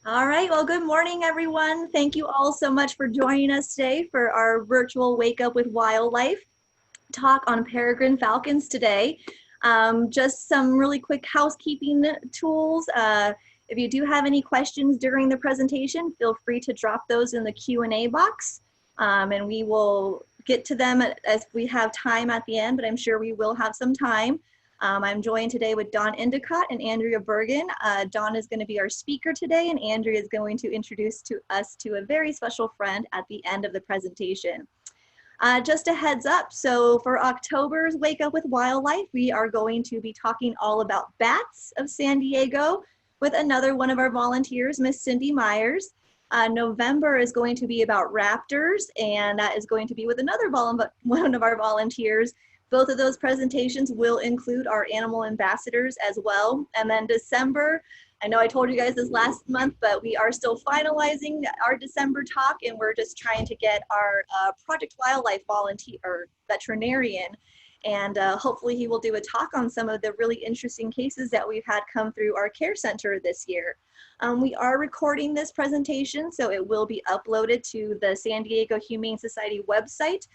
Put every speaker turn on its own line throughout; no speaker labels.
All right, well, good morning, everyone. Thank you all so much for joining us today for our virtual Wake Up with Wildlife talk on peregrine falcons today. Just some really quick housekeeping tools. If you do have any questions during the presentation, feel free to drop those in the Q&A box, and we will get to them as we have time at the end, but I'm sure we will have some time. I'm joined today with Dawn Endicott and Andrea Bergen. Dawn is going to be our speaker today, and Andrea is going to introduce us to a very special friend at the end of the presentation. Just a heads up, so for October's Wake Up with Wildlife, we are going to be talking all about bats of San Diego with another one of our volunteers, Miss Cindy Myers. November is going to be about raptors, and that is going to be with another one of our volunteers. Both of those presentations will include our animal ambassadors as well. And then December, I know I told you guys this last month, but we are still finalizing our December talk, and we're just trying to get our Project Wildlife volunteer or veterinarian, and hopefully he will do a talk on some of the really interesting cases that we've had come through our care center this year. We are recording this presentation, so it will be uploaded to the San Diego Humane Society website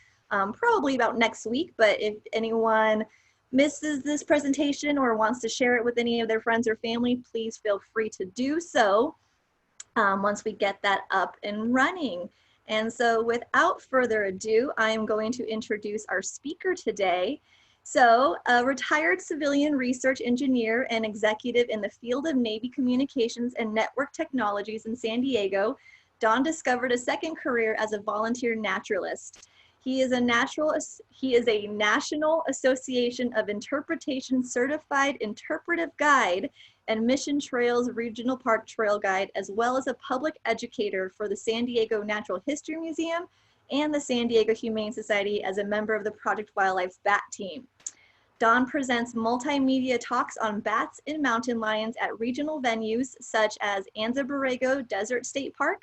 probably about next week, but if anyone misses this presentation or wants to share it with any of their friends or family, please feel free to do so once we get that up and running. And so without further ado, I'm going to introduce our speaker today. So a retired civilian research engineer and executive in the field of Navy communications and network technologies in San Diego, Dawn discovered a second career as a volunteer naturalist. He is a National Association of Interpretation Certified Interpretive Guide and Mission Trails Regional Park Trail Guide, as well as a public educator for the San Diego Natural History Museum and the San Diego Humane Society as a member of the Project Wildlife's BAT team. Dawn presents multimedia talks on bats and mountain lions at regional venues such as Anza Borrego Desert State Park,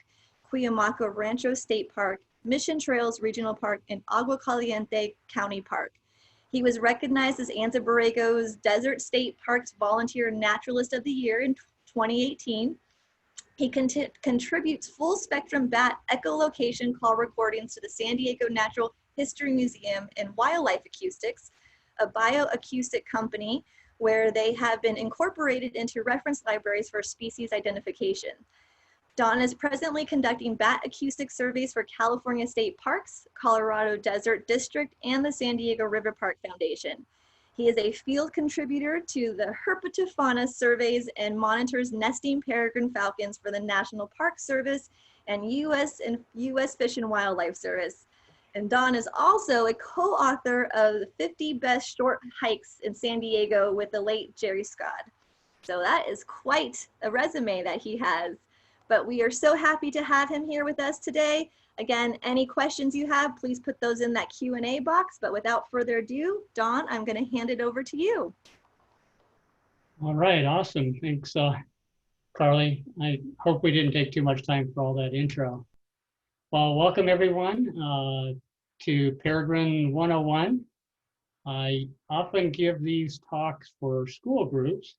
Cuyamaco Rancho State Park, Mission Trails Regional Park, and Agua Caliente County Park. He was recognized as Anza Borrego's Desert State Park's Volunteer Naturalist of the Year in 2018. He contributes full spectrum bat echolocation call recordings to the San Diego Natural History Museum and Wildlife Acoustics, a bioacoustic company where they have been incorporated into reference libraries for species identification. Dawn is presently conducting bat acoustic surveys for California State Parks, Colorado Desert District, and the San Diego River Park Foundation. He is a field contributor to the herpetofauna surveys and monitors nesting peregrine falcons for the National Park Service and U.S. Fish and Wildlife Service. And Dawn is also a co-author of the 50 Best Short Hikes in San Diego with the late Jerry Scott. So that is quite a resume that he has. But we are so happy to have him here with us today. Again, any questions you have, please put those in that Q&A box. But without further ado, Dawn, I'm going to hand it over to you.
All right, awesome. Thanks, Carly. I hope we didn't take too much time for all that intro. Well, welcome everyone to Peregrine 101. I often give these talks for school groups.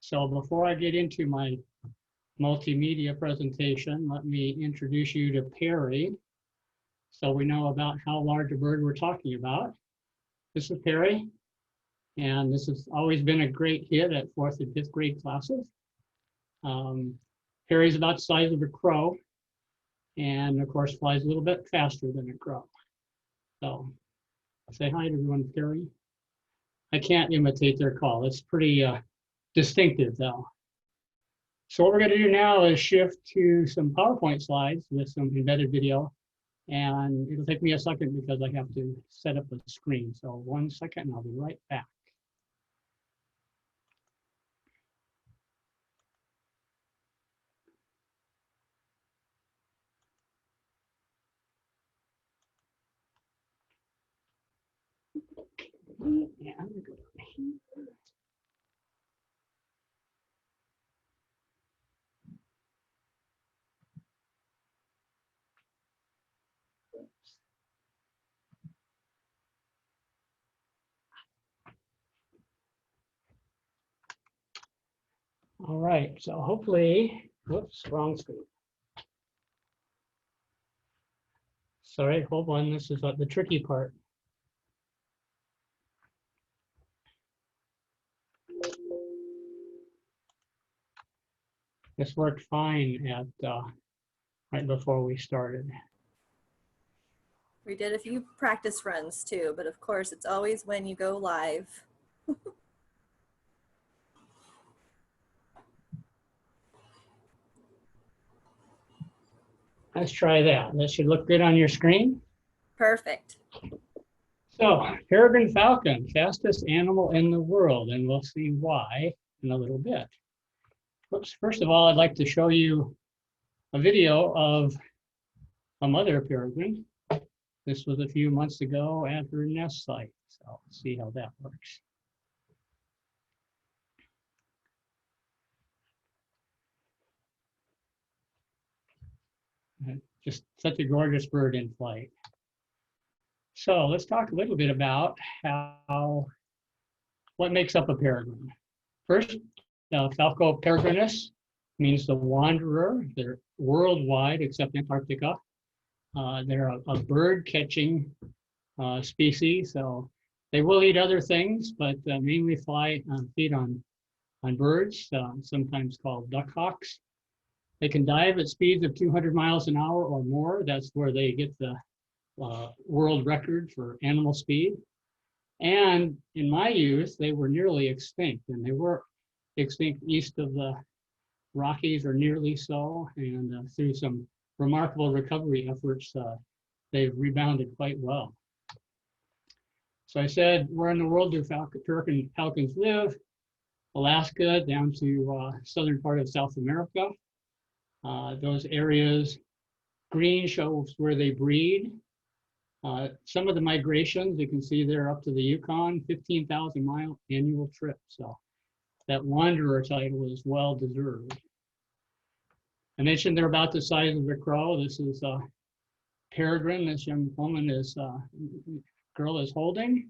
So before I get into my multimedia presentation, let me introduce you to Perry so we know about how large a bird we're talking about. This is Perry, and this has always been a great hit at 4th and 5th grade classes. Perry's about the size of a crow, and of course flies a little bit faster than a crow. So say hi to everyone, Perry. I can't imitate their call. It's pretty distinctive though. So what we're going to do now is shift to some PowerPoint slides with some embedded video. And it'll take me a second because I have to set up the screen. So 1 second and I'll be right back. Yeah, I'm gonna go here. All right, so hopefully Whoops, wrong screen. Sorry, hold on. This is the tricky part. This worked fine at right before we started.
We did a few practice runs too, but of course it's always when you go live.
Let's try that. That should look good on your screen.
Perfect.
So, Peregrine Falcon, fastest animal in the world, and we'll see why in a little bit. Oops, first of all, I'd like to show you a video of a mother peregrine. This was a few months ago at her nest site, so let's see how that works. Just such a gorgeous bird in flight. So let's talk a little bit about what makes up a peregrine. First, Falco peregrinus means the wanderer. They're worldwide except Antarctica. They're a bird-catching species, so they will eat other things, but mainly feed on birds, sometimes called duck hawks. They can dive at speeds of 200 miles an hour or more. That's where they get the world record for animal speed. And in my youth, they were nearly extinct, and they were extinct east of the Rockies, or nearly so. And through some remarkable recovery efforts, they've rebounded quite well. So I said, where in the world do Peregrine falcons live? Alaska down to southern part of South America. Those areas, green shows where they breed. Some of the migrations, you can see there up to the Yukon, 15,000 mile annual trip. So that wanderer title is well deserved. I mentioned they're about the size of a crow. This is Peregrine. This young woman girl is holding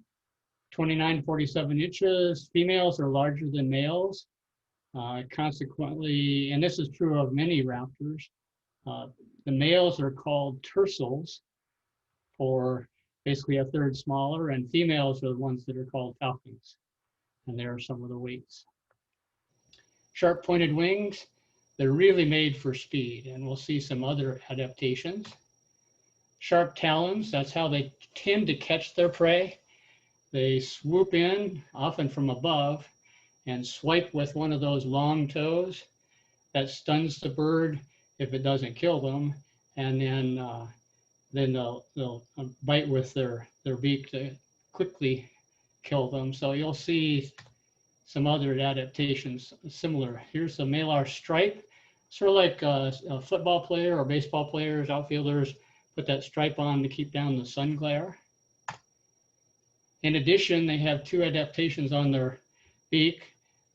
29, 47 inches. Females are larger than males. Consequently, and this is true of many raptors, the males are called tercels, or basically a third smaller, and females are the ones that are called falcons. And there are some of the weights. Sharp pointed wings, they're really made for speed, and we'll see some other adaptations. Sharp talons, that's how they tend to catch their prey. They swoop in, often from above, and swipe with one of those long toes. That stuns the bird if it doesn't kill them, and then they'll bite with their beak to quickly kill them. So you'll see some other adaptations similar. Here's the Malar Stripe, sort of like a football player or baseball players, outfielders, put that stripe on to keep down the sun glare. In addition, they have two adaptations on their beak.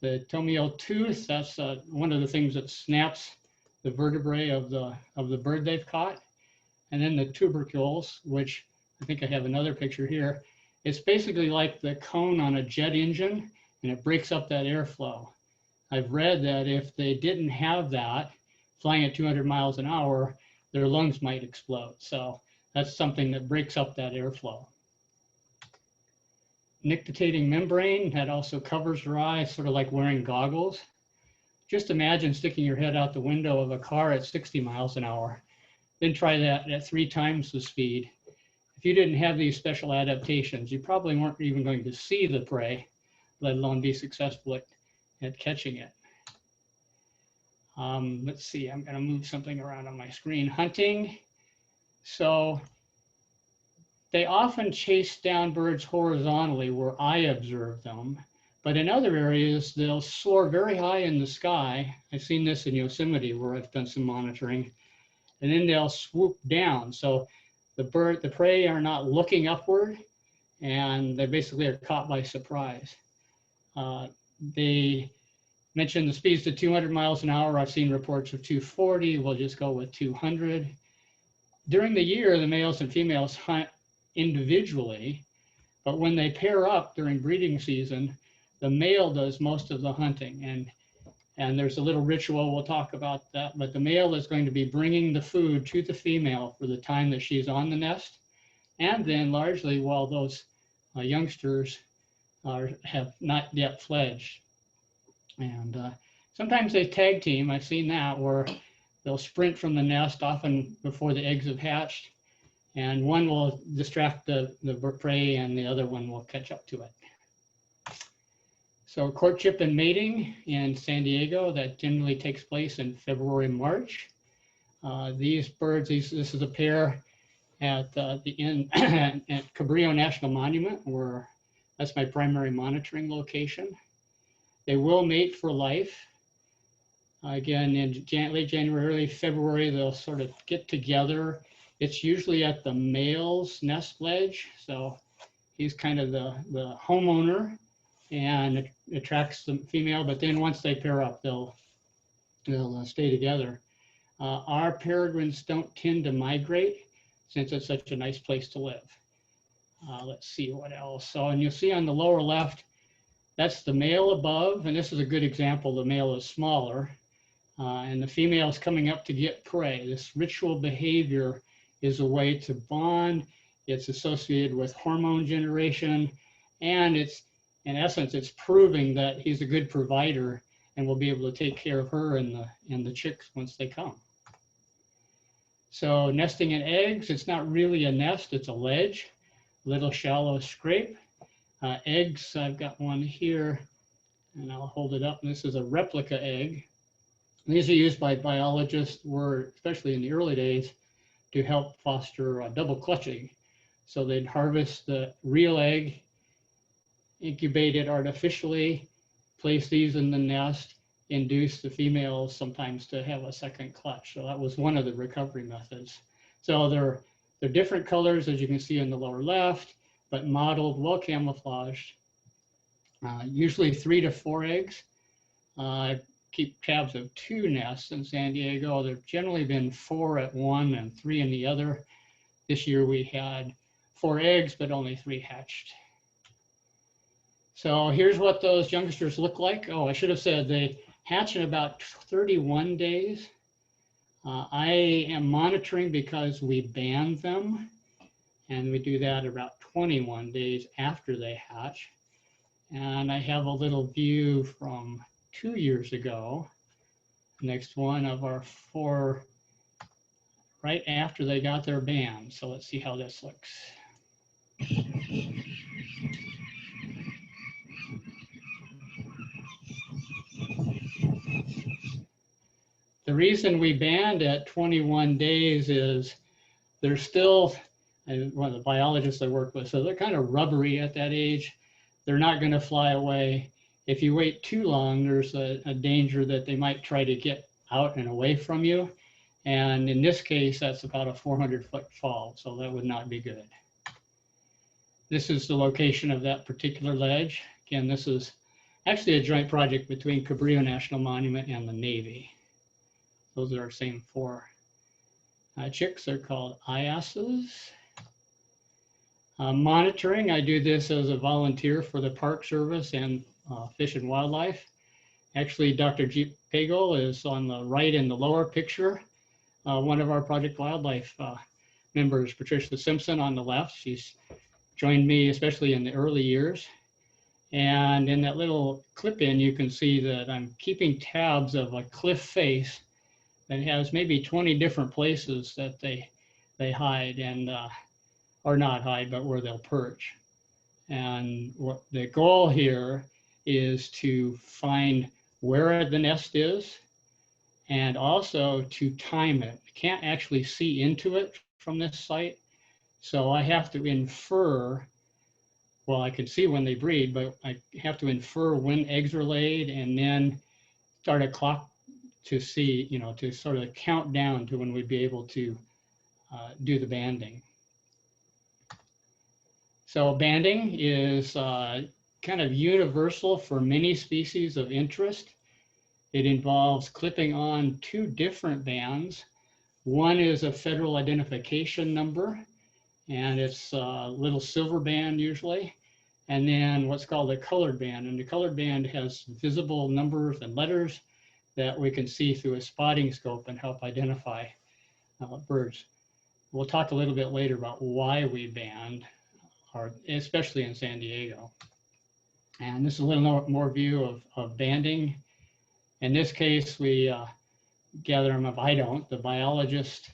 The tomial tooth, that's one of the things that snaps the vertebrae of the bird they've caught. And then the tubercules, which I think I have another picture here. It's basically like the cone on a jet engine, and it breaks up that airflow. I've read that if they didn't have that, flying at 200 miles an hour, their lungs might explode. So that's something that breaks up that airflow. Nictitating membrane, that also covers your eyes, sort of like wearing goggles. Just imagine sticking your head out the window of a car at 60 miles an hour. Then try that at 3 times the speed. If you didn't have these special adaptations, you probably weren't even going to see the prey, let alone be successful at catching it. Let's see, I'm going to move something around on my screen. Hunting. So they often chase down birds horizontally where I observe them, but in other areas, they'll soar very high in the sky. I've seen this in Yosemite where I've done some monitoring, and then they'll swoop down. So the prey are not looking upward, and they basically are caught by surprise. They mentioned the speeds to 200 miles an hour. I've seen reports of 240. We'll just go with 200. During the year, the males and females hunt individually, but when they pair up during breeding season, the male does most of the hunting. And And there's a little ritual, we'll talk about that, but the male is going to be bringing the food to the female for the time that she's on the nest. And then largely while those youngsters have not yet fledged. And sometimes they tag team, I've seen that, where they'll sprint from the nest often before the eggs have hatched. And one will distract the prey and the other one will catch up to it. So courtship and mating in San Diego, that generally takes place in February, March. These birds, this is a pair at the inn at Cabrillo National Monument, where that's my primary monitoring location. They will mate for life. Again, in late January, early February, they'll sort of get together. It's usually at the male's nest ledge. So he's kind of the homeowner and attracts the female, but then once they pair up, they'll stay together. Our peregrines don't tend to migrate since it's such a nice place to live. Let's see what else. So, and you'll see on the lower left, that's the male above, and this is a good example. The male is smaller, and the female is coming up to get prey. This ritual behavior is a way to bond. It's associated with hormone generation, and it's, in essence, it's proving that he's a good provider and will be able to take care of her and the chicks once they come. So nesting in eggs, it's not really a nest, it's a ledge, little shallow scrape. Eggs, I've got one here, and I'll hold it up. And this is a replica egg. These are used by biologists, especially in the early days, to help foster double clutching. So they'd harvest the real egg, incubate it artificially, place these in the nest, induce the females sometimes to have a second clutch. So that was one of the recovery methods. So they're different colors, as you can see in the lower left, but modeled, well camouflaged. Usually 3 to 4 eggs. I keep tabs of 2 nests in San Diego. There've generally been 4 at one and 3 in the other. This year we had 4 eggs, but only 3 hatched. So here's what those youngsters look like. Oh, I should have said they hatch in about 31 days. I am monitoring because we band them, and we do that about 21 days after they hatch. And I have a little view from 2 years ago. Next one of our 4 right after they got their band. So let's see how this looks. The reason we band at 21 days is they're still, one of the biologists I work with, so they're kind of rubbery at that age. They're not going to fly away. If you wait too long, there's a danger that they might try to get out and away from you. And in this case, that's about a 400-foot fall, so that would not be good. This is the location of that particular ledge. Again, this is actually a joint project between Cabrillo National Monument and the Navy. Those are our same 4 chicks. They're called IASs. Monitoring, I do this as a volunteer for the Park Service and Fish and Wildlife. Actually, Dr. Jeep Pagel is on the right in the lower picture. One of our Project Wildlife members, Patricia Simpson, on the left. She's joined me, especially in the early years. And in that little clip-in, you can see that I'm keeping tabs of a cliff face that has maybe 20 different places that they hide and, or not hide, but where they'll perch. And what the goal here is to find where the nest is and also to time it. I can't actually see into it from this site. So I have to infer, well, I can see when they breed, but I have to infer when eggs are laid and then start a clock to see, you know, to sort of count down to when we'd be able to do the banding. So banding is kind of universal for many species of interest. It involves clipping on 2 different bands. One is a federal identification number, and it's a little silver band usually. And then what's called a colored band. And the colored band has visible numbers and letters. that we can see through a spotting scope and help identify birds. We'll talk a little bit later about why we band, especially in San Diego. And this is a little more view of banding. In this case, we gather them up. I don't. The biologist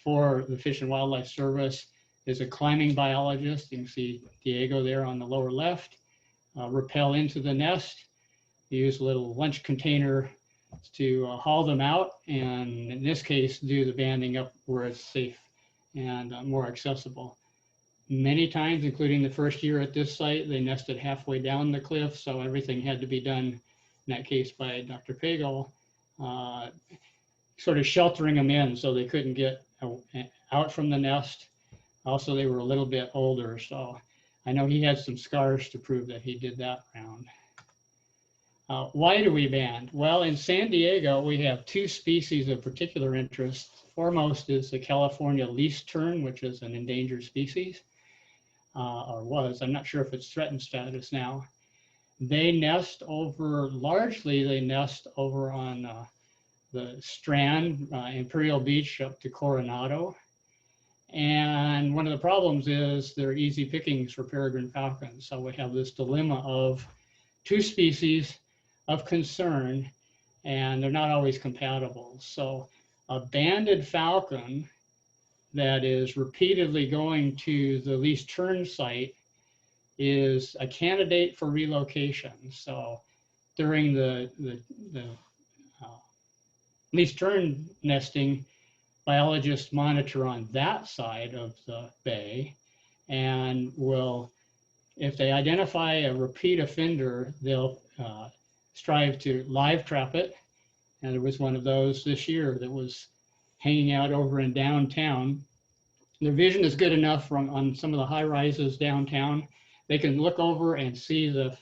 for the Fish and Wildlife Service is a climbing biologist. You can see Diego there on the lower left. Rappel into the nest. Use a little lunch container to haul them out, and in this case, do the banding up where it's safe and more accessible. Many times, including the first year at this site, they nested halfway down the cliff, so everything had to be done, in that case by Dr. Pagel, sort of sheltering them in so they couldn't get out from the nest. Also, they were a little bit older, so I know he had some scars to prove that he did that round. Why do we band? Well, in San Diego, we have two species of particular interest. Foremost is the California least tern, which is an endangered species, or was. I'm not sure if it's threatened status now. They nest over, largely they nest over on the Strand, Imperial Beach up to Coronado. And one of the problems is they're easy pickings for peregrine falcons. So we have this dilemma of two species of concern, and they're not always compatible. So a banded falcon that is repeatedly going to the least tern site is a candidate for relocation. So during the least tern nesting, biologists monitor on that side of the bay and will, if they identify a repeat offender, they'll strive to live trap it. And there was one of those this year that was hanging out over in downtown. Their vision is good enough from on some of the high rises downtown. They can look over and see the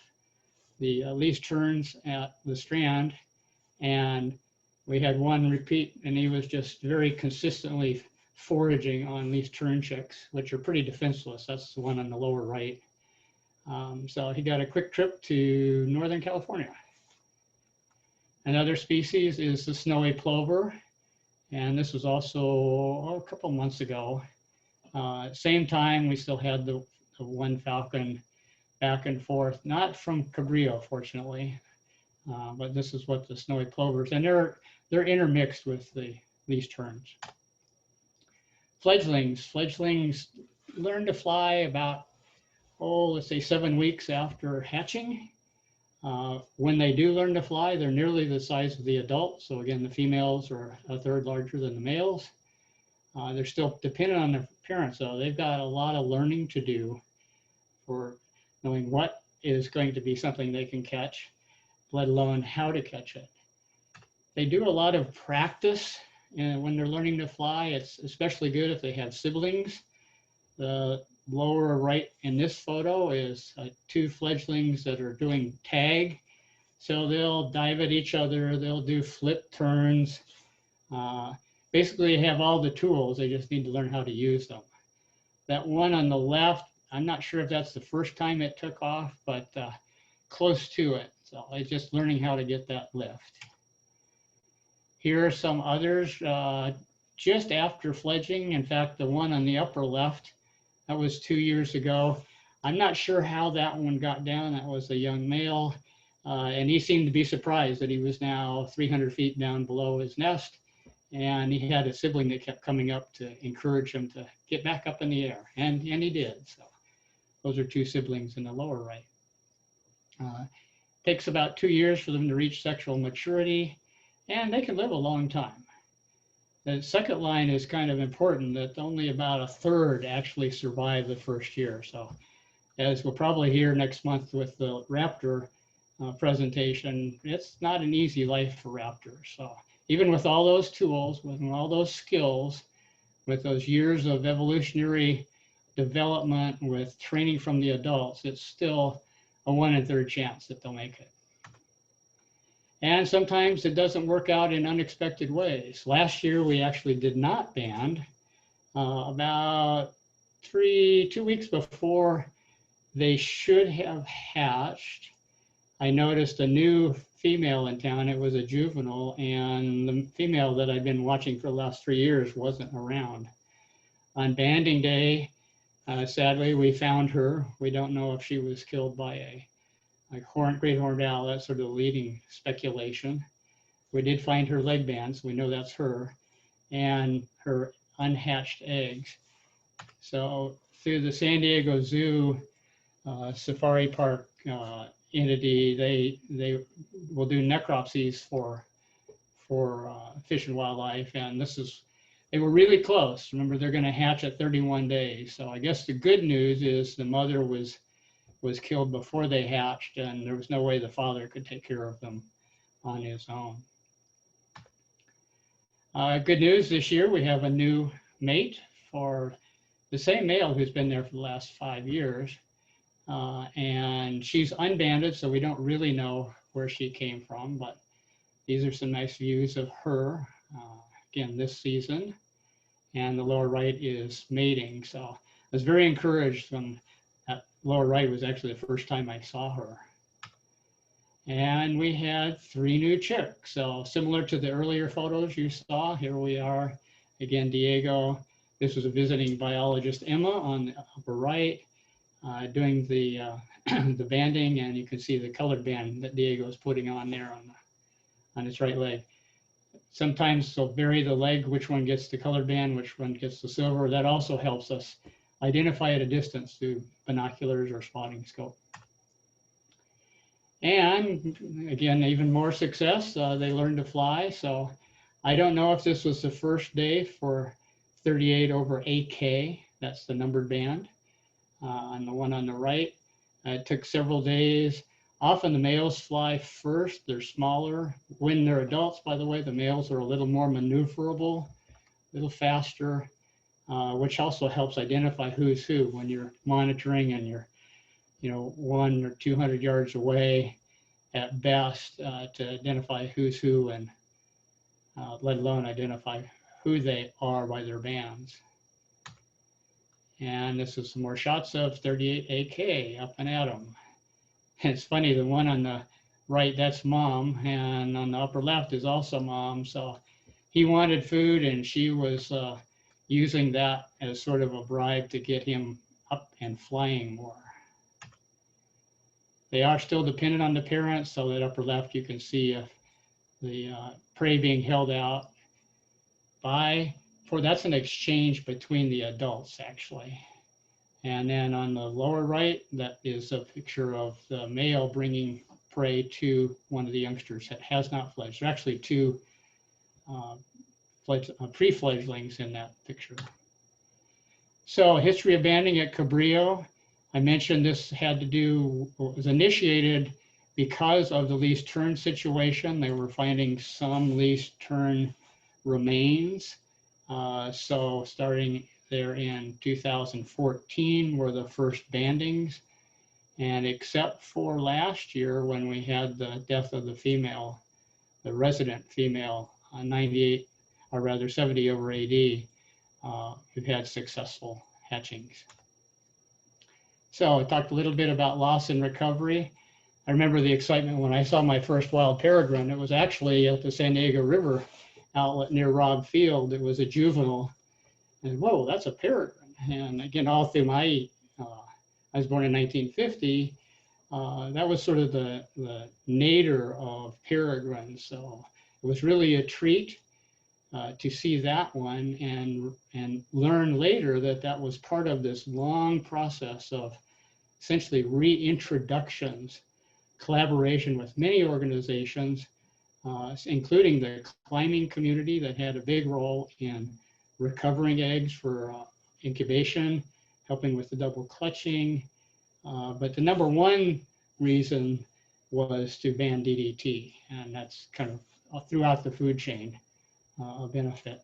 least terns at the Strand. And we had one repeat, and he was just very consistently foraging on least tern chicks, which are pretty defenseless. That's the one on the lower right. So he got a quick trip to Northern California. Another species is the snowy plover, and this was also a couple months ago. Same time, we still had the one falcon back and forth, not from Cabrillo, fortunately, but this is what the snowy plovers, and they're intermixed with the least terns. Fledglings learn to fly about, let's say 7 weeks after hatching. When they do learn to fly, they're nearly the size of the adult. So again, the females are a third larger than the males. They're still dependent on their parents, though. They've got a lot of learning to do for knowing what is going to be something they can catch, let alone how to catch it. They do a lot of practice, and when they're learning to fly, it's especially good if they have siblings. The lower right in this photo is two fledglings that are doing tag. So they'll dive at each other, they'll do flip turns. Basically have all the tools, they just need to learn how to use them. That one on the left, I'm not sure if that's the first time it took off, but close to it. So it's just learning how to get that lift. Here are some others just after fledging. In fact, the one on the upper left, that was 2 years ago. I'm not sure how that one got down. That was a young male. And he seemed to be surprised that he was now 300 feet down below his nest. And he had a sibling that kept coming up to encourage him to get back up in the air. And he did. So those are two siblings in the lower right. Takes about 2 years for them to reach sexual maturity, and they can live a long time. The second line is kind of important, that only about a third actually survive the first year. So as we'll probably hear next month with the raptor presentation, it's not an easy life for raptors. So even with all those tools, with all those skills, with those years of evolutionary development, with training from the adults, it's still a 1 1/3 chance that they'll make it. And sometimes it doesn't work out in unexpected ways. Last year, we actually did not band. About 2 weeks before they should have hatched, I noticed a new female in town. It was a juvenile, and the female that I'd been watching for the last 3 years wasn't around. On banding day, sadly, we found her. We don't know if she was killed by a great horned owl. That's sort of the leading speculation. We did find her leg bands. We know that's her, and her unhatched eggs. So through the San Diego Zoo Safari Park entity, they will do necropsies for fish and wildlife, and they were really close. Remember, they're going to hatch at 31 days. So I guess the good news is the mother was killed before they hatched, and there was no way the father could take care of them on his own. Good news this year, we have a new mate for the same male who's been there for the last 5 years. And she's unbanded, so we don't really know where she came from, but these are some nice views of her, again, this season. And the lower right is mating. So I was very encouraged when that lower right was actually the first time I saw her. And we had 3 new chicks. So similar to the earlier photos you saw, here we are, again, Diego. This was a visiting biologist, Emma, on the upper right, doing the the banding, and you can see the colored band that Diego is putting on there on his right leg. Sometimes they'll vary the leg, which one gets the colored band, which one gets the silver. That also helps us identify at a distance through binoculars or spotting scope. And again, even more success, they learned to fly. So I don't know if this was the first day for 38 over 8K, that's the numbered band. On the one on the right, it took several days. Often the males fly first, they're smaller. When they're adults, by the way, the males are a little more maneuverable, a little faster, which also helps identify who's who when you're monitoring and you're 100 or 200 yards away at best to identify who's who, and let alone identify who they are by their bands. And this is some more shots of 38AK up and at them. And it's funny, the one on the right, that's mom, and on the upper left is also mom. So he wanted food, and she was using that as sort of a bribe to get him up and flying more. They are still dependent on the parents, so that upper left you can see the prey being held out that's an exchange between the adults, actually. And then on the lower right, that is a picture of the male bringing prey to one of the youngsters that has not fledged. There are actually 2 pre-fledglings in that picture. So history of banding at Cabrillo. I mentioned this was initiated because of the least turn situation. They were finding some least turn remains. So starting there in 2014 were the first bandings. And except for last year when we had the death of the female, the resident female, 70 over AD, we've had successful hatchings. So I talked a little bit about loss and recovery. I remember the excitement when I saw my first wild peregrine. It was actually at the San Diego River outlet near Robb Field. It was a juvenile, and whoa, that's a peregrine. And again, all through I was born in 1950, that was sort of the nadir of peregrines. So it was really a treat to see that one and learn later that was part of this long process of essentially reintroductions, collaboration with many organizations, including the climbing community that had a big role in recovering eggs for incubation, helping with the double clutching. But the number one reason was to ban DDT, and that's kind of throughout the food chain a benefit.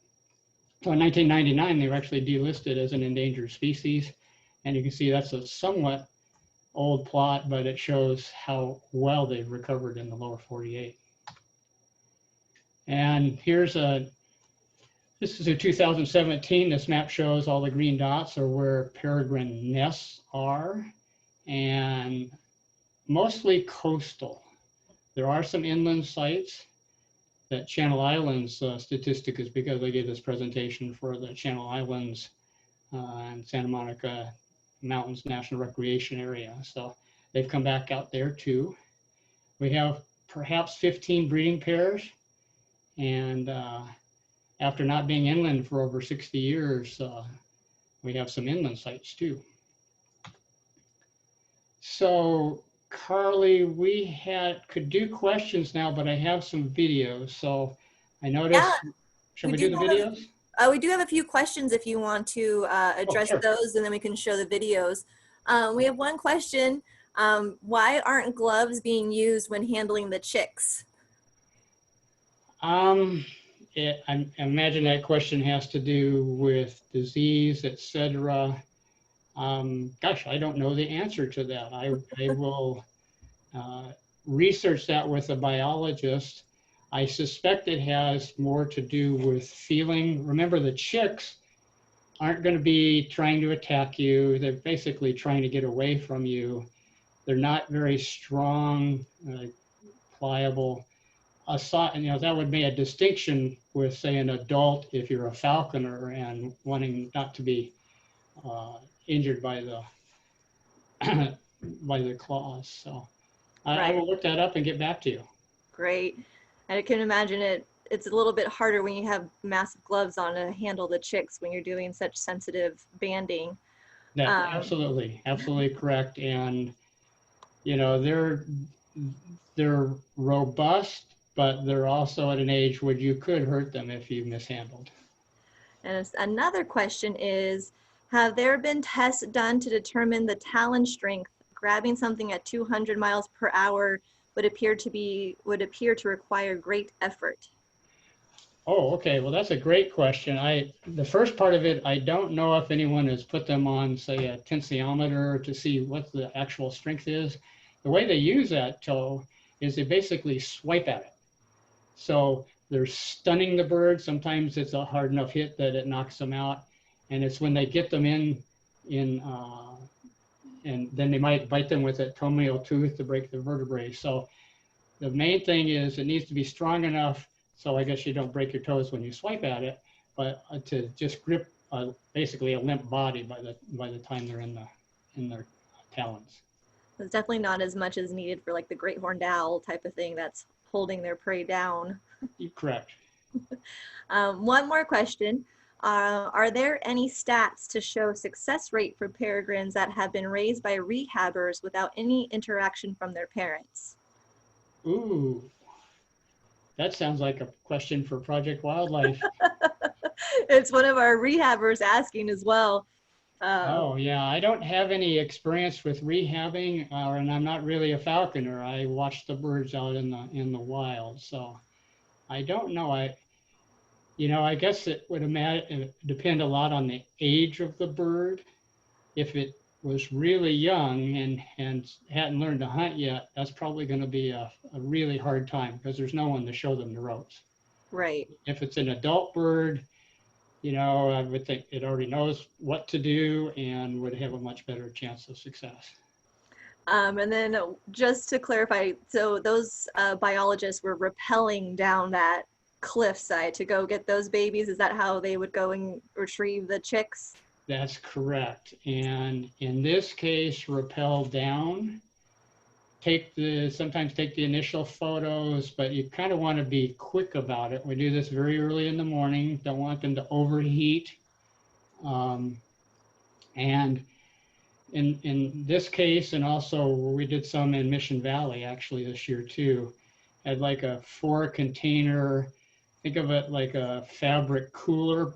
So in 1999, they were actually delisted as an endangered species. And you can see that's a somewhat old plot, but it shows how well they've recovered in the lower 48. And this is a 2017. This map shows all the green dots are where peregrine nests are, and mostly coastal. There are some inland sites. That Channel Islands statistic is because I gave this presentation for the Channel Islands and Santa Monica Mountains National Recreation Area. So they've come back out there too. We have perhaps 15 breeding pairs. And after not being inland for over 60 years, we have some inland sites too. So Carly, we could do questions now, but I have some videos. So I noticed, should we do the videos?
We do have a few questions if you want to address those, and then we can show the videos. We have one question. Why aren't gloves being used when handling the chicks?
I imagine that question has to do with disease, etc. Gosh, I don't know the answer to that. I will research that with a biologist. I suspect it has more to do with feeling. Remember, the chicks aren't going to be trying to attack you. They're basically trying to get away from you. They're not very strong, pliable. That would make a distinction with, say, an adult if you're a falconer and wanting not to be injured by the by the claws. So I will look that up and get back to you.
Great. I can imagine it's a little bit harder when you have massive gloves on to handle the chicks when you're doing such sensitive banding.
Absolutely correct. And they're robust, but they're also at an age where you could hurt them if you mishandled.
And another question is, have there been tests done to determine the talon strength? Grabbing something at 200 miles per hour would appear to require great effort.
Oh, okay. Well, that's a great question. The first part of it, I don't know if anyone has put them on, say, a tensiometer to see what the actual strength is. The way they use that toe is they basically swipe at it. So they're stunning the bird. Sometimes it's a hard enough hit that it knocks them out. And it's when they get them in and then they might bite them with a toenail tooth to break the vertebrae. So the main thing is it needs to be strong enough, so I guess you don't break your toes when you swipe at it, but to just grip basically a limp body by the time they're in their talons.
It's definitely not as much as needed for like the great horned owl type of thing that's holding their prey down.
You're correct.
One more question. Are there any stats to show success rate for peregrines that have been raised by rehabbers without any interaction from their parents?
Ooh, that sounds like a question for Project Wildlife.
It's one of our rehabbers asking as well.
Oh yeah, I don't have any experience with rehabbing, and I'm not really a falconer. I watch the birds out in the wild, so I don't know. I guess it would depend a lot on the age of the bird. If it was really young and hadn't learned to hunt yet, that's probably going to be a really hard time because there's no one to show them the ropes.
Right.
If it's an adult bird, I would think it already knows what to do and would have a much better chance of success.
And then just to clarify, so those biologists were rappelling down that cliffside to go get those babies. Is that how they would go and retrieve the chicks?
That's correct. And in this case, rappel down, sometimes take the initial photos, but you kind of want to be quick about it. We do this very early in the morning. Don't want them to overheat. And in this case, and also we did some in Mission Valley actually this year too, had like a 4-container, think of it like a fabric cooler.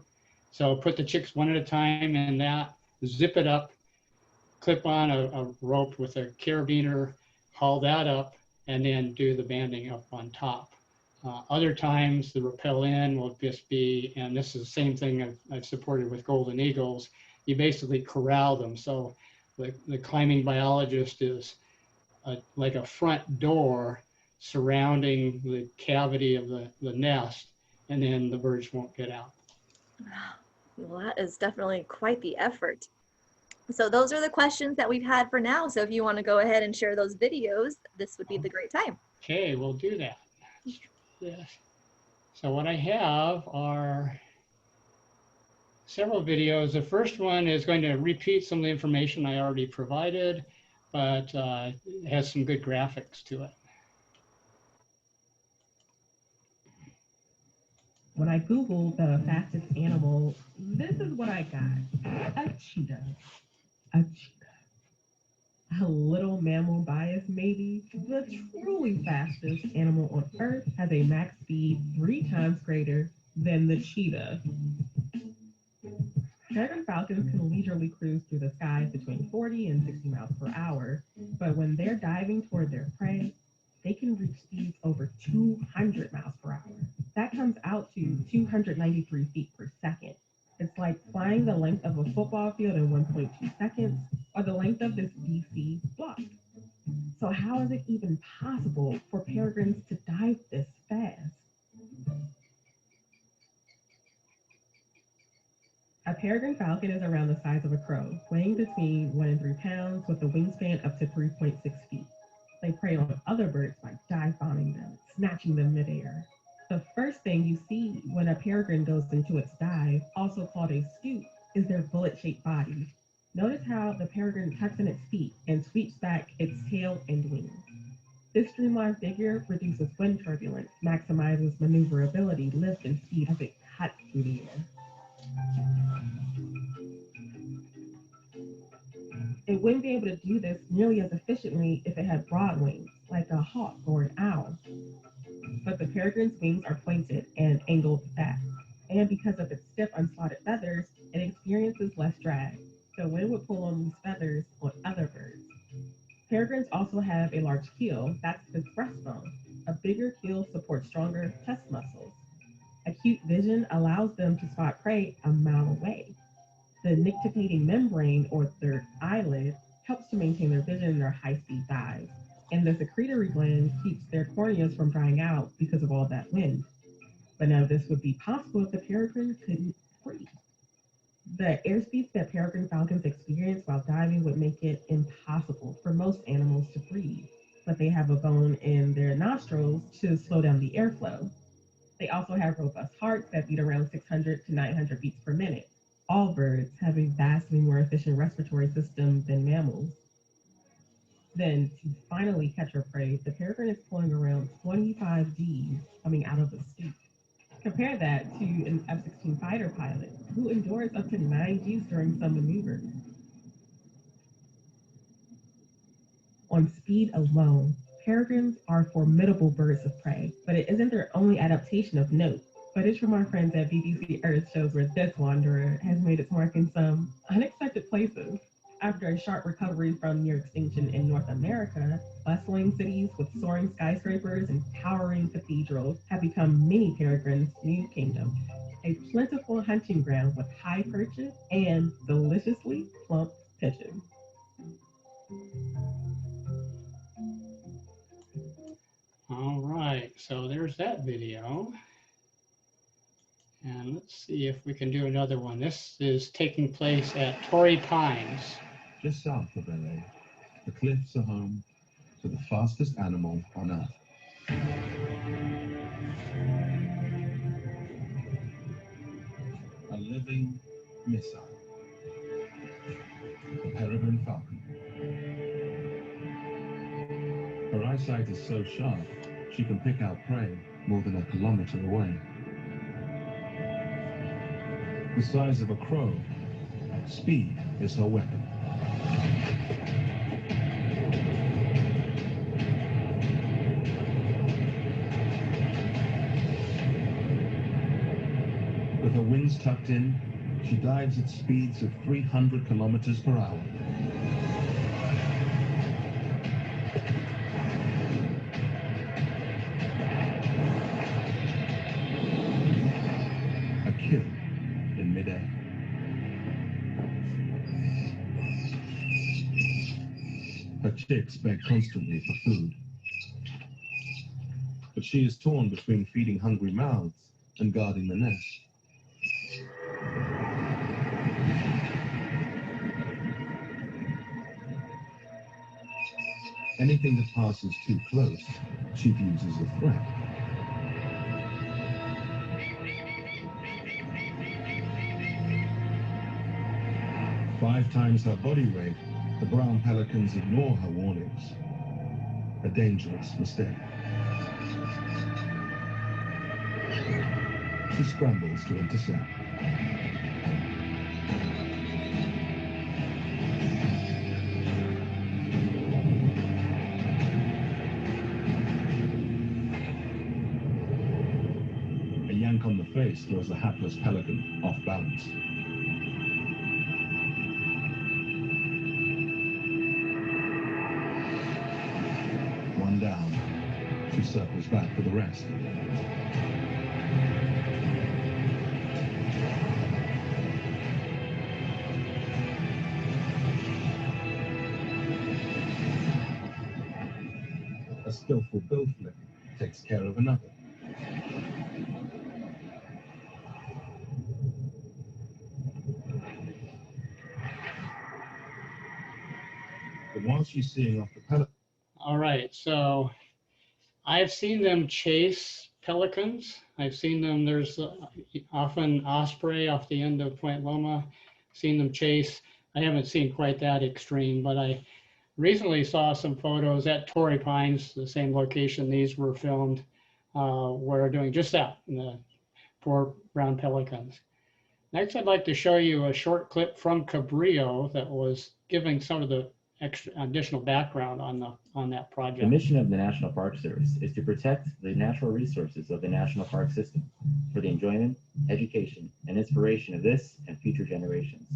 So put the chicks one at a time in that, zip it up, clip on a rope with a carabiner, haul that up, and then do the banding up on top. Other times the rappel in will just be, and this is the same thing I've supported with golden eagles, you basically corral them. So the climbing biologist is like a front door surrounding the cavity of the nest, and then the birds won't get out.
Well, that is definitely quite the effort. So those are the questions that we've had for now. So if you want to go ahead and share those videos, this would be the great time.
Okay, we'll do that. Yes. So what I have are several videos. The first one is going to repeat some of the information I already provided, but it has some good graphics to it.
When I Googled the fastest animal, this is what I got. A cheetah. A cheetah. A little mammal bias, maybe. The truly fastest animal on Earth has a max speed 3 times greater than the cheetah. Peregrine falcons can leisurely cruise through the skies between 40 and 60 miles per hour, but when they're diving toward their prey, they can reach speeds over 200 miles per hour. That comes out to 293 feet per second. It's like flying the length of a football field in 1.2 seconds, or the length of this DC block. So how is it even possible for peregrines to dive this fast? A peregrine falcon is around the size of a crow, weighing between 1 and 3 pounds with a wingspan up to 3.6 feet. They prey on other birds by dive bombing them, snatching them midair. The first thing you see when a peregrine goes into its dive, also called a scoop, is their bullet-shaped body. Notice how the peregrine tucks in its feet and sweeps back its tail and wings. This streamlined figure reduces wind turbulence, maximizes maneuverability, lift, and speed as it cuts through the air. It wouldn't be able to do this nearly as efficiently if it had broad wings, like a hawk or an owl. But the peregrine's wings are pointed and angled back, and because of its stiff, unspotted feathers, it experiences less drag. The wind would pull on these feathers on other birds. Peregrines also have a large keel, that's its breastbone. A bigger keel supports stronger chest muscles. Acute vision allows them to spot prey a mile away. The nictitating membrane, or their eyelid, helps to maintain their vision in their high-speed dives. And the secretory gland keeps their corneas from drying out because of all that wind. But now this would be possible if the peregrine couldn't breathe. The airspeeds that peregrine falcons experience while diving would make it impossible for most animals to breathe, but they have a bone in their nostrils to slow down the airflow. They also have robust hearts that beat around 600 to 900 beats per minute. All birds have a vastly more efficient respiratory system than mammals. Then, to finally catch her prey, the peregrine is pulling around 25 Gs coming out of the scoop. Compare that to an F-16 fighter pilot who endures up to 9 Gs during some maneuvers. On speed alone, peregrines are formidable birds of prey, but it isn't their only adaptation of note. Footage from our friends at BBC Earth shows where this wanderer has made its mark in some unexpected places. After a sharp recovery from near extinction in North America, bustling cities with soaring skyscrapers and towering cathedrals have become many peregrines' new kingdom, a plentiful hunting ground with high perches and deliciously plump pigeons.
All right, so there's that video. And let's see if we can do another one. This is taking place at Torrey Pines.
Just south of LA, the cliffs are home to the fastest animal on Earth. A living missile, the Peregrine Falcon. Her eyesight is so sharp, she can pick out prey more than a kilometer away. The size of a crow, speed is her weapon. With her wings tucked in, she dives at speeds of 300 kilometers per hour. A kill in midair. Her chicks beg constantly for food. But she is torn between feeding hungry mouths and guarding the nest. Anything that passes too close, she views as a threat. Five times her body weight, the brown pelicans ignore her warnings. A dangerous mistake. She scrambles to intercept. A yank on the face throws the hapless pelican off balance. One down. She circles back for the rest. A skillful bill flip takes care of another. But while she's seeing off the pelican,
All right, so I've seen them chase pelicans. I've seen them, there's often osprey off the end of Point Loma, seen them chase. I haven't seen quite that extreme, but I recently saw some photos at Torrey Pines, the same location these were filmed, where doing just that, the 4 brown pelicans. Next, I'd like to show you a short clip from Cabrillo that was giving some of the additional background on that project.
The mission of the National Park Service is to protect the natural resources of the national park system for the enjoyment, education, and inspiration of this and future generations.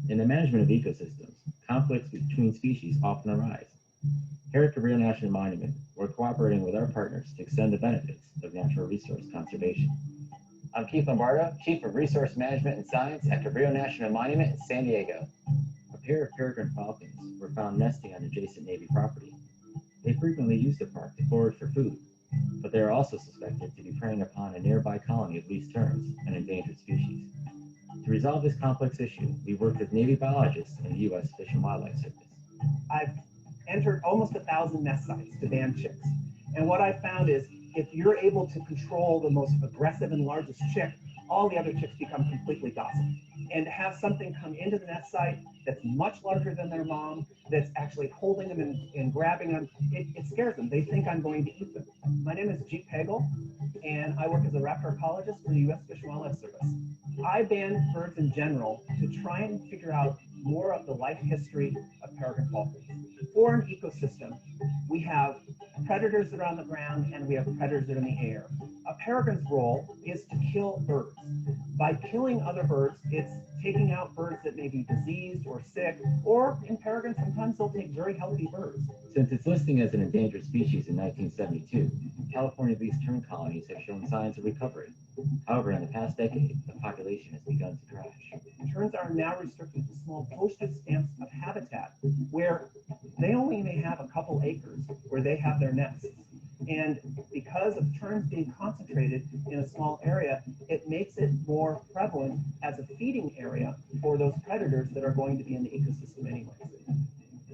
In the management of ecosystems, conflicts between species often arise. Here at Cabrillo National Monument, we're cooperating with our partners to extend the benefits of natural resource conservation. I'm Keith Lombardo, Chief of Resource Management and Science at Cabrillo National Monument in San Diego. A pair of peregrine falcons were found nesting on adjacent Navy property. They frequently use the park to forage for food, but they are also suspected to be preying upon a nearby colony of least terns, an endangered species. To resolve this complex issue, we worked with Navy biologists and the U.S. Fish and Wildlife Service.
I've entered almost 1,000 nest sites to ban chicks. And what I found is if you're able to control the most aggressive and largest chick, all the other chicks become completely docile. And to have something come into the nest site that's much larger than their mom, that's actually holding them and grabbing them, it scares them. They think I'm going to eat them. My name is Jeet Pagel, and I work as a raptor ecologist for the U.S. Fish and Wildlife Service. I ban birds in general to try and figure out more of the life history of peregrine falcons. For an ecosystem, we have predators that are on the ground and we have predators that are in the air. A peregrine's role is to kill birds. By killing other birds, it's taking out birds that may be diseased or sick, or in peregrines, sometimes they'll take very healthy birds.
Since its listing as an endangered species in 1972, California least tern colonies have shown signs of recovery. However, in the past decade, the population has begun to crash.
Terns are now restricted to small postage stamps of habitat where they only may have a couple acres where they have their nests. And because of terns being concentrated in a small area, it makes it more prevalent as a feeding area for those predators that are going to be in the ecosystem anyways.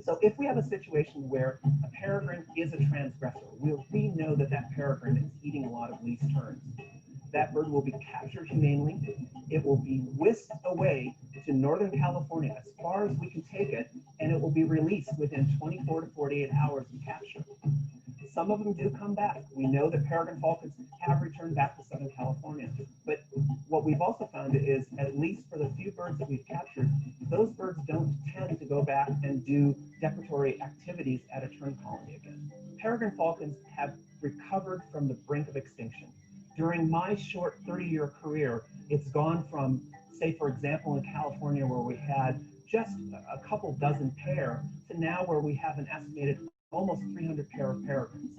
So if we have a situation where a peregrine is a transgressor, we know that that peregrine is eating a lot of least terns. That bird will be captured humanely. It will be whisked away to Northern California as far as we can take it, and it will be released within 24 to 48 hours of capture. Some of them do come back. We know that peregrine falcons have returned back to Southern California. But what we've also found is, at least for the few birds that we've captured, those birds don't tend to go back and do depredatory activities at a tern colony again. Peregrine falcons have recovered from the brink of extinction. During my short 30-year career, it's gone from, say, for example, in California, where we had just a couple dozen pair, to now where we have an estimated almost 300 pair of peregrines.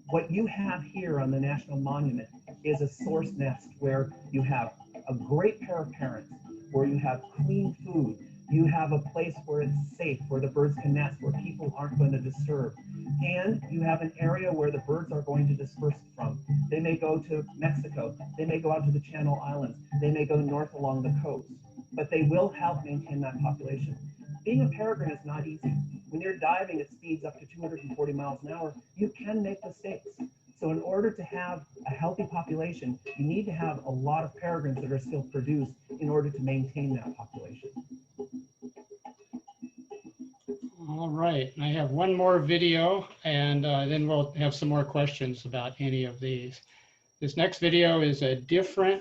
What you have here on the National Monument is a source nest where you have a great pair of parents, where you have clean food, you have a place where it's safe, where the birds can nest, where people aren't going to disturb, and you have an area where the birds are going to disperse from. They may go to Mexico, they may go out to the Channel Islands, they may go north along the coast, but they will help maintain that population. Being a peregrine is not easy. when you're diving at speeds up to 240 miles an hour, you can make mistakes. So in order to have a healthy population, you need to have a lot of peregrines that are still produced in order to maintain that population.
All right, I have one more video, and then we'll have some more questions about any of these. This next video is a different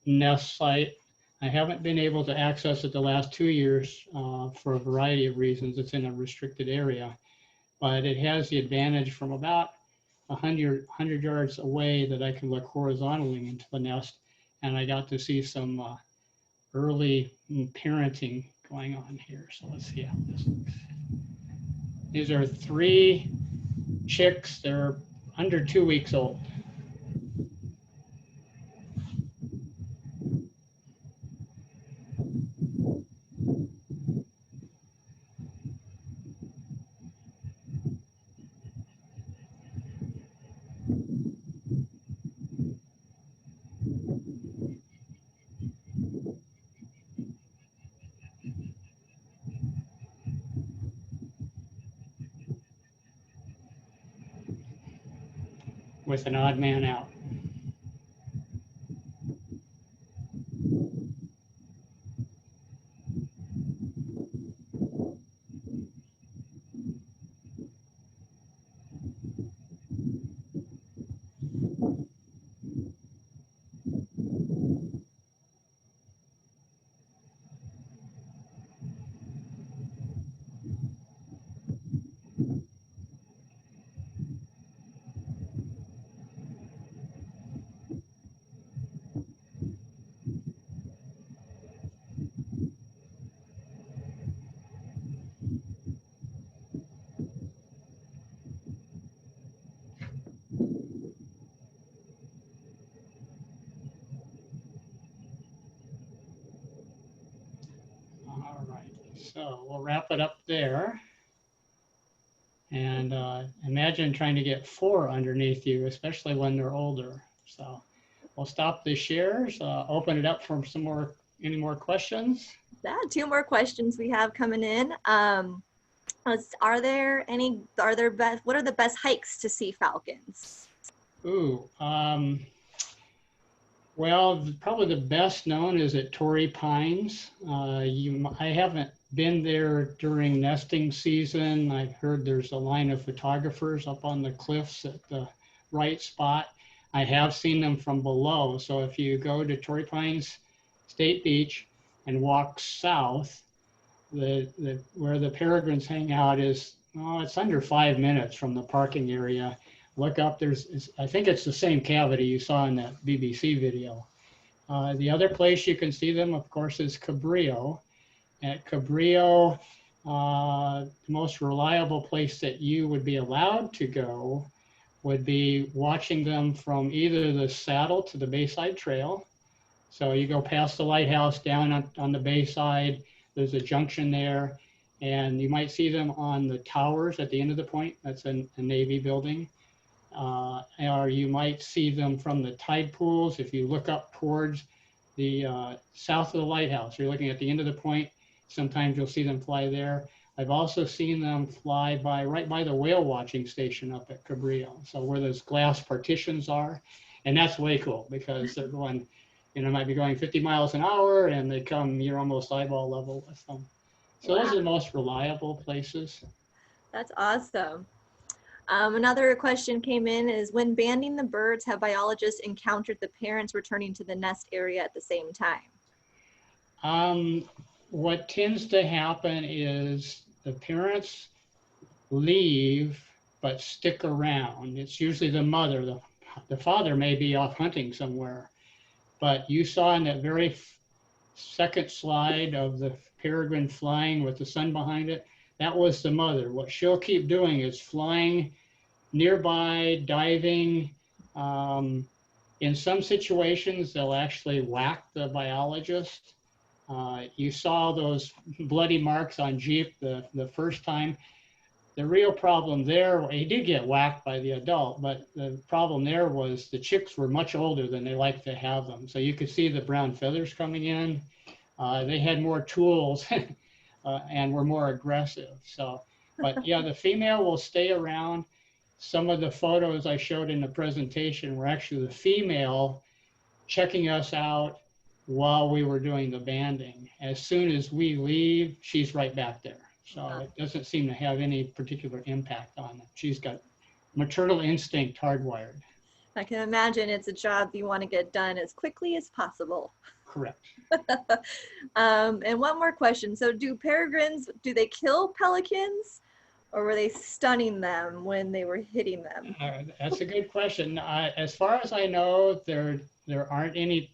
nest site. I haven't been able to access it the last 2 years for a variety of reasons. It's in a restricted area, but it has the advantage from about 100 yards away that I can look horizontally into the nest, and I got to see some early parenting going on here. So let's see how this looks. These are 3 chicks. They're under 2 weeks old. With an odd man out. All right, so we'll wrap it up there. And imagine trying to get 4 underneath you, especially when they're older. So we'll stop the shares, open it up for any more questions.
Yeah, 2 more questions we have coming in. What are the best hikes to see falcons?
Ooh, well, probably the best known is at Torrey Pines. I haven't been there during nesting season. I've heard there's a line of photographers up on the cliffs at the right spot. I have seen them from below. So if you go to Torrey Pines State Beach and walk south, where the peregrines hang out is, it's under 5 minutes from the parking area. Look up, I think it's the same cavity you saw in that BBC video. The other place you can see them, of course, is Cabrillo. At Cabrillo, the most reliable place that you would be allowed to go would be watching them from either the saddle to the Bayside Trail. So you go past the lighthouse down on the Bayside, there's a junction there, and you might see them on the towers at the end of the point. That's a Navy building. Or you might see them from the tide pools. If you look up towards the south of the lighthouse, you're looking at the end of the point. Sometimes you'll see them fly there. I've also seen them fly right by the whale watching station up at Cabrillo. So where those glass partitions are, and that's way cool because they're going, might be going 50 miles an hour and they come, you're almost eyeball level with them. So Those are the most reliable places.
That's awesome. Another question came in is, when banding the birds, have biologists encountered the parents returning to the nest area at the same time?
What tends to happen is the parents leave but stick around. It's usually the mother. The father may be off hunting somewhere. But you saw in that very second slide of the peregrine flying with the sun behind it, that was the mother. What she'll keep doing is flying nearby, diving. In some situations, they'll actually whack the biologist. You saw those bloody marks on Jeep the first time. The real problem there, he did get whacked by the adult, but the problem there was the chicks were much older than they like to have them. So you could see the brown feathers coming in. They had more tools and were more aggressive. So But yeah, the female will stay around. Some of the photos I showed in the presentation were actually the female checking us out while we were doing the banding. As soon as we leave, she's right back there. So it doesn't seem to have any particular impact on it. She's got maternal instinct hardwired.
I can imagine it's a job you want to get done as quickly as possible.
Correct.
And one more question. So do peregrines, do they kill pelicans, or were they stunning them when they were hitting them?
That's a good question. As far as I know, there aren't any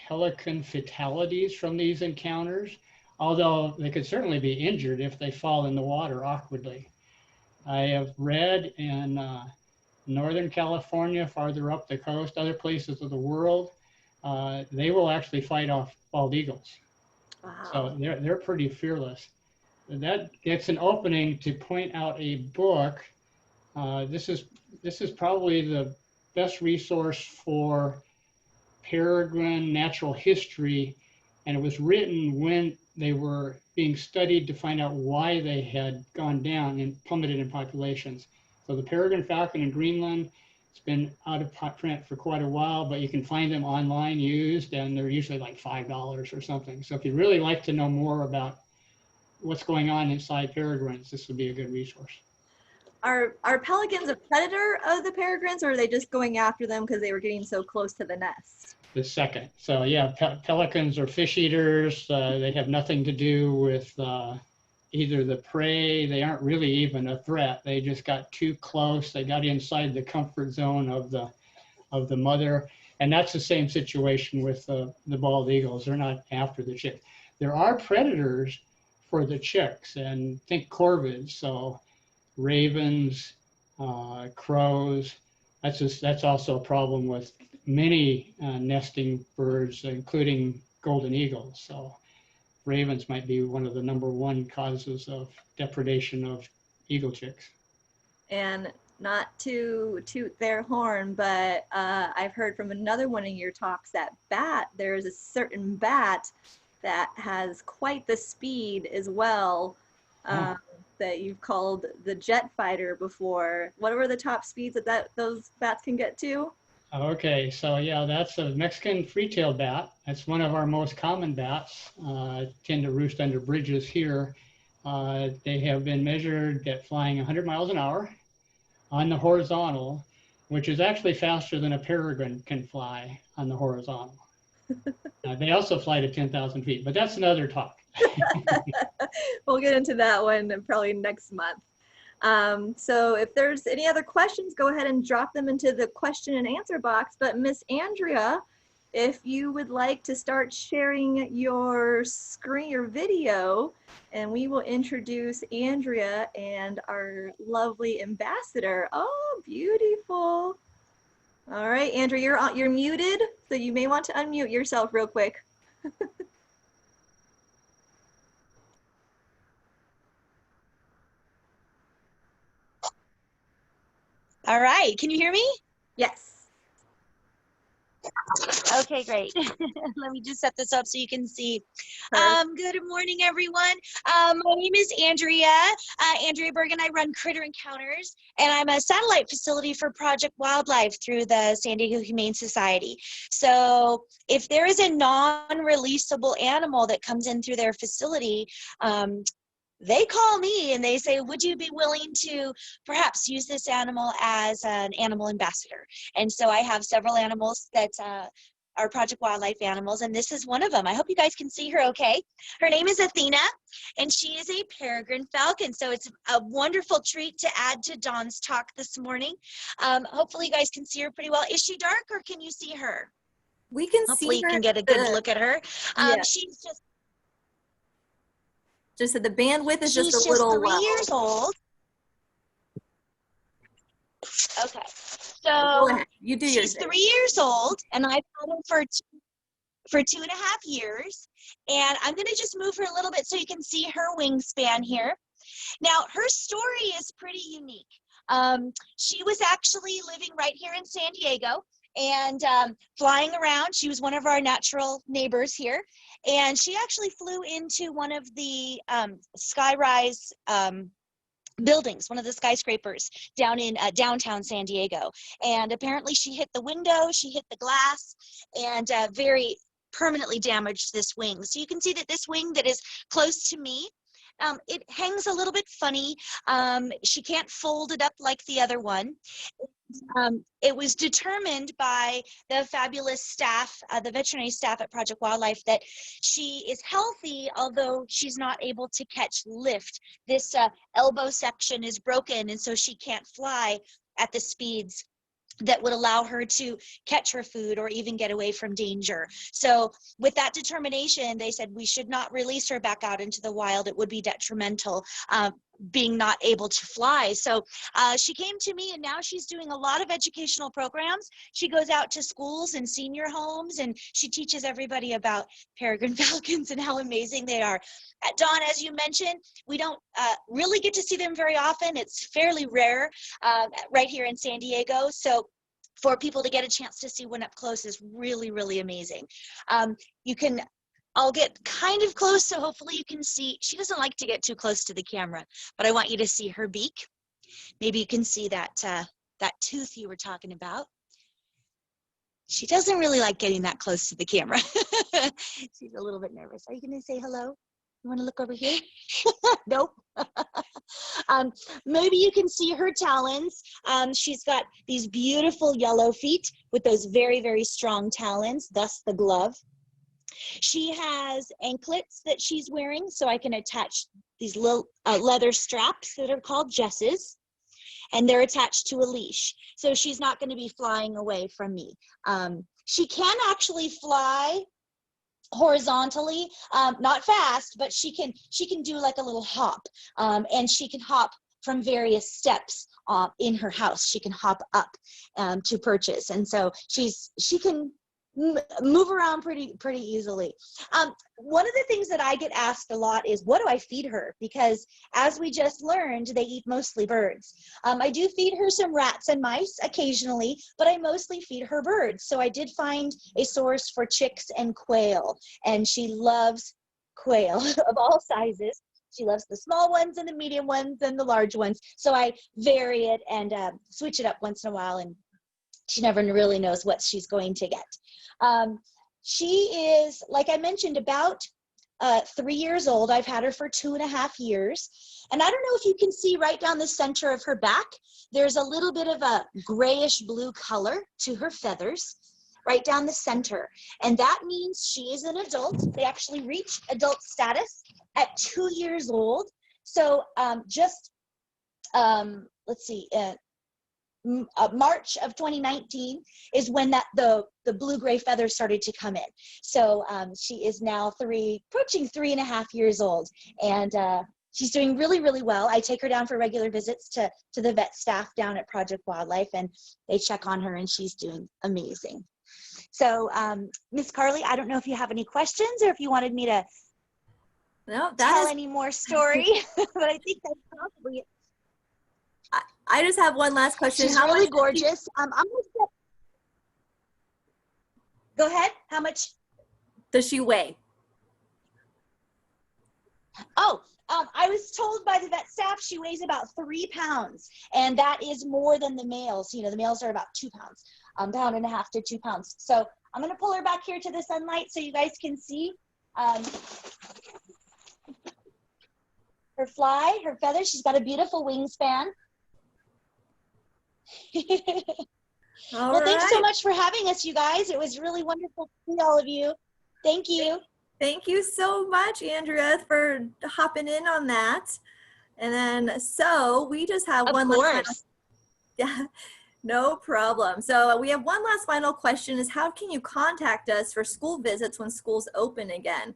pelican fatalities from these encounters, although they could certainly be injured if they fall in the water awkwardly. I have read in Northern California, farther up the coast, other places of the world, they will actually fight off bald eagles.
Wow.
So they're pretty fearless. And that gets an opening to point out a book. This is probably the best resource for peregrine natural history, and it was written when they were being studied to find out why they had gone down and plummeted in populations. So the peregrine falcon in Greenland, it's been out of print for quite a while, but you can find them online used, and they're usually like $5 or something. So if you really like to know more about what's going on inside peregrines, this would be a good resource.
Are pelicans a predator of the peregrines, or are they just going after them because they were getting so close to the nest?
The second. So yeah, pelicans are fish eaters. They have nothing to do with either the prey. They aren't really even a threat. They just got too close. They got inside the comfort zone of the mother. And that's the same situation with the bald eagles. They're not after the chick. There are predators for the chicks, and think corvids. So ravens, crows. That's also a problem with many nesting birds, including golden eagles. So ravens might be one of the #1 causes of depredation of eagle chicks.
And not to toot their horn, but I've heard from another one of your talks that there's a certain bat that has quite the speed as well, that you've called the jet fighter before. What were the top speeds that those bats can get to?
Okay, so yeah, that's a Mexican free-tailed bat. That's one of our most common bats. Tend to roost under bridges here. They have been measured at flying 100 miles an hour on the horizontal, which is actually faster than a peregrine can fly on the horizontal. They also fly to 10,000 feet, but that's another talk.
We'll get into that one probably next month. So if there's any other questions, go ahead and drop them into the question and answer box. But Miss Andrea, if you would like to start sharing your screen, your video, and we will introduce Andrea and our lovely ambassador. Oh, beautiful. All right, Andrea, you're muted, so you may want to unmute yourself real quick.
All right, can you hear me?
Yes.
Okay, great. Let me just set this up so you can see. Good morning, everyone. My name is Andrea Berg, and I run Critter Encounters, and I'm a satellite facility for Project Wildlife through the San Diego Humane Society. So if there is a non-releasable animal that comes in through their facility, they call me and they say, would you be willing to perhaps use this animal as an animal ambassador? And so I have several animals that are Project Wildlife animals, and this is one of them. I hope you guys can see her okay. Her name is Athena, and she is a Peregrine Falcon. So it's a wonderful treat to add to Dawn's talk this morning. Hopefully you guys can see her pretty well. Is she dark, or can you see her?
We can
Hopefully
see her.
You can get a good look at her.
Yeah.
She's
just that the bandwidth is just a
she's
little
3
low.
years old. Okay,
Go
so
ahead. You do your
she's
thing.
3 years old, and I've had her for 2.5 years. And I'm going to just move her a little bit so you can see her wingspan here. Now, her story is pretty unique. She was actually living right here in San Diego and flying around. She was one of our natural neighbors here, and she actually flew into one of the skyrise buildings, one of the skyscrapers down in downtown San Diego. And apparently she hit the window, she hit the glass, and very permanently damaged this wing. So you can see that this wing that is close to me, it hangs a little bit funny. She can't fold it up like the other one. It was determined by the fabulous staff, the veterinary staff at Project Wildlife, that she is healthy, although she's not able to catch lift. This elbow section is broken, and so she can't fly at the speeds that would allow her to catch her food or even get away from danger. So with that determination, they said we should not release her back out into the wild. It would be detrimental, being not able to fly. So she came to me, and now she's doing a lot of educational programs. She goes out to schools and senior homes, and she teaches everybody about peregrine falcons and how amazing they are. Dawn, as you mentioned, we don't really get to see them very often. It's fairly rare right here in San Diego. So for people to get a chance to see one up close is really, really amazing. I'll get kind of close, so hopefully you can see. She doesn't like to get too close to the camera, but I want you to see her beak. Maybe you can see that, that tooth you were talking about. She doesn't really like getting that close to the camera. She's a little bit nervous. Are you going to say hello? You want to look over here? Nope. Maybe you can see her talons. She's got these beautiful yellow feet with those very, very strong talons, thus the glove. She has anklets that she's wearing, so I can attach these little leather straps that are called jesses, and they're attached to a leash. So she's not going to be flying away from me. She can actually fly horizontally, not fast, but she can do like a little hop, and she can hop from various steps in her house. She can hop up to perches, and so she can move around pretty easily. One of the things that I get asked a lot is, what do I feed her? Because as we just learned, they eat mostly birds. I do feed her some rats and mice occasionally, but I mostly feed her birds. So I did find a source for chicks and quail, and she loves quail of all sizes. She loves the small ones and the medium ones and the large ones. So I vary it and switch it up once in a while, and she never really knows what she's going to get. She is, like I mentioned, about 3 years old. I've had her for 2.5 years. And I don't know if you can see right down the center of her back, there's a little bit of a grayish blue color to her feathers right down the center. And that means she is an adult. They actually reach adult status at 2 years old. So let's see, March of 2019 is when the blue-gray feathers started to come in. So she is now approaching 3.5 years old, and she's doing really, really well. I take her down for regular visits to the vet staff down at Project Wildlife, and they check on her, and she's doing amazing. So Miss Carly, I don't know if you have any questions or if you wanted me to tell any more story, but I think that's probably it.
I just have one last question.
She's really gorgeous. Go ahead. How much
does she weigh?
Oh, I was told by the vet staff she weighs about 3 pounds, and that is more than the males. You know, the males are about 2 pounds, 1.5 pounds to 2 pounds. So I'm going to pull her back here to the sunlight so you guys can see her fly, her feathers. She's got a beautiful wingspan. Well, thanks so much for having us, you guys. It was really wonderful to see all of you. Thank you.
Thank you so much, Andrea, for hopping in on that. And then, so we just have one last. Yeah, no problem. So we have one last final question: is how can you contact us for school visits when schools open again?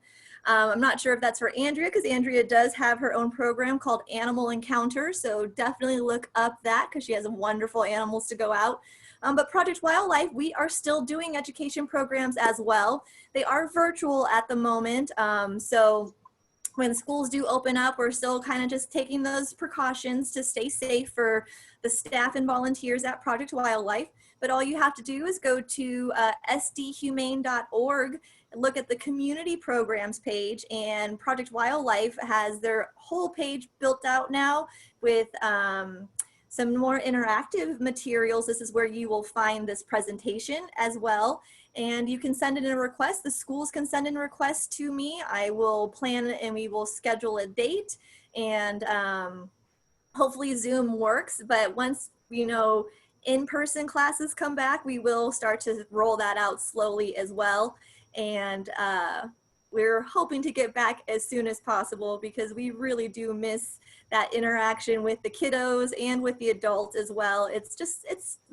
I'm not sure if that's for Andrea, because Andrea does have her own program called Animal Encounters, so definitely look up that because she has wonderful animals to go out. But Project Wildlife, we are still doing education programs as well. They are virtual at the moment, so when schools do open up, we're still kind of just taking those precautions to stay safe for the staff and volunteers at Project Wildlife. but all you have to do is go to sdhumane.org, look at the community programs page, and Project Wildlife has their whole page built out now with some more interactive materials. This is where you will find this presentation as well. And you can send in a request. The schools can send in requests to me. I will plan and we will schedule a date, and hopefully Zoom works. But once, you know, in-person classes come back, we will start to roll that out slowly as well. And we're hoping to get back as soon as possible because we really do miss that interaction with the kiddos and with the adults as well.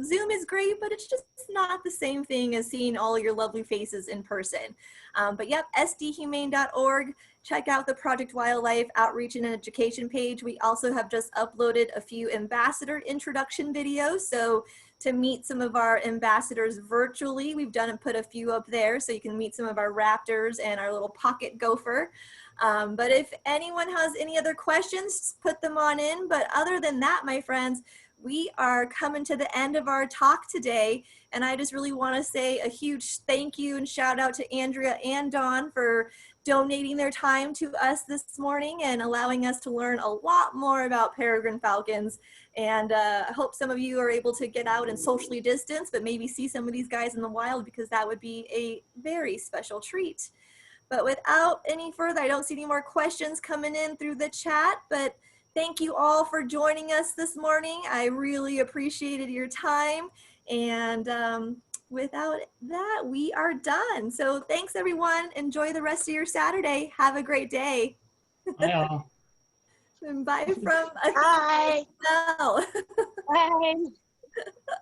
Zoom is great, but it's just not the same thing as seeing all your lovely faces in person. But yep, sdhumane.org. Check out the Project Wildlife Outreach and Education page. We also have just uploaded a few ambassador introduction videos. So to meet some of our ambassadors virtually, we've done and put a few up there so you can meet some of our raptors and our little pocket gopher. But if anyone has any other questions, put them on in. But other than that, my friends, we are coming to the end of our talk today. And I just really want to say a huge thank you and shout out to Andrea and Dawn for donating their time to us this morning and allowing us to learn a lot more about peregrine falcons. And I hope some of you are able to get out and socially distance, but maybe see some of these guys in the wild, because that would be a very special treat. But without any further, I don't see any more questions coming in through the chat, but thank you all for joining us this morning. I really appreciated your time. And without that, we are done. So thanks, everyone. Enjoy the rest of your Saturday. Have a great day.
Bye all.
And bye from
Bye.
Bye.
Bye.